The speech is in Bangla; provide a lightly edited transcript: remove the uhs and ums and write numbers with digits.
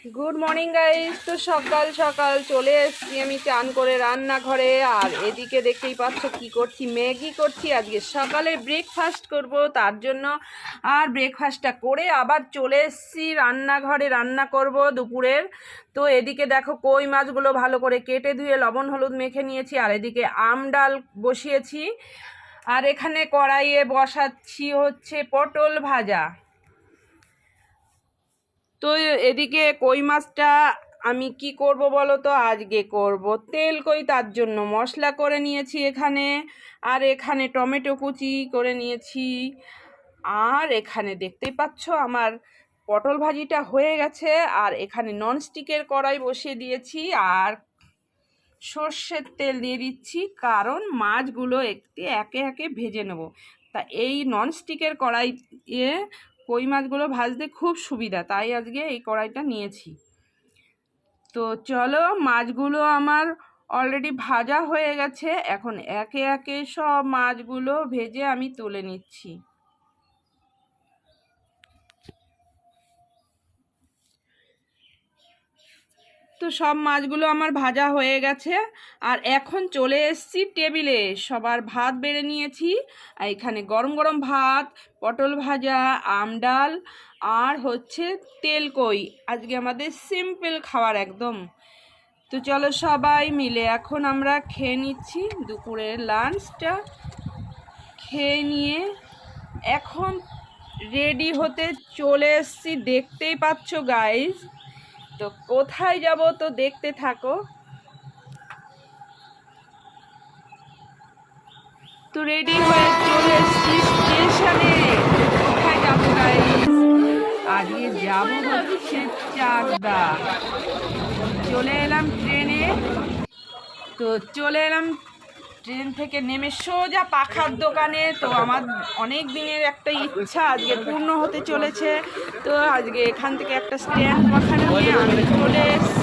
Good morning guys. তো সকাল সকাল চলে এসেছি আমি চান করে রান্নাঘরে। আর এদিকে দেখতেই পাচ্ছ কি করছি, ম্যাগি করছি। আজকে সকালে ব্রেকফাস্ট করব, তার জন্য আর ব্রেকফাস্টটা করে আবার চলে এসেছি রান্নাঘরে, রান্না করব দুপুরের। তো এদিকে দেখো কই মাছগুলো ভালো করে কেটে ধুয়ে লবণ হলুদ মেখে নিয়েছি, আর এদিকে আম ডাল বসিয়েছি, আর এখানে কড়াইয়ে বসাচ্ছি হচ্ছে পটল ভাজা। তো এদিকে কই মাছটা আমি কি করব বলো তো, আজকে করব তেল কই, তার জন্য মশলা করে নিয়েছি এখানে। আর এখানে টমেটো কুচি করে নিয়েছি। আর এখানে দেখতেই পাচ্ছ আমার পটল ভাজিটা হয়ে গেছে। আর এখানে ননস্টিকের কড়াই বসিয়ে দিয়েছি, আর সর্ষের তেল দিয়ে দিচ্ছি, কারণ মাছগুলো একে একে ভেজে নেব। তা এই ননস্টিকের কড়াইয়ে কই মাছগুলো ভাজতে খুব সুবিধা, তাই আজকে এই কড়াইটা নিয়েছি। তো চলো, মাছগুলো আমার অলরেডি ভাজা হয়ে গেছে, এখন একে একে সব মাছগুলো ভেজে আমি তুলে নিচ্ছি। তো সব মাছগুলো আমার ভাজা হয়ে গেছে, আর এখন চলে এসেছি টেবিলে। সবার ভাত বেড়ে নিয়েছি, আর এখানে গরম গরম ভাত, পটল ভাজা, আম ডাল, আর হচ্ছে তেল কই। আজকে আমাদের সিম্পল খাবার একদম। তো চলো সবাই মিলে এখন আমরা খেয়ে নিচ্ছি দুপুরের লাঞ্চটা। খেয়ে নিয়ে এখন রেডি হতে চলে এসেছি, দেখতেই পাচ্ছ গাইজ। তো কোথায় যাব তো দেখতে থাকো। তো রেডি হয়ে চলে এসেছি স্টেশনে। কোথায় যাবো গাইস? আজকে যাবো হচ্ছে চাকদা। চলে এলাম ট্রেনে। তো চলে এলাম ট্রেন থেকে নেমে সোজা পাখার দোকানে। তো আমার অনেক দিনের একটা ইচ্ছা আজকে পূর্ণ হতে চলেছে। তো আজকে এখান থেকে একটা স্ট্যান্ড পাখা নিয়ে আমি চলে এসেছি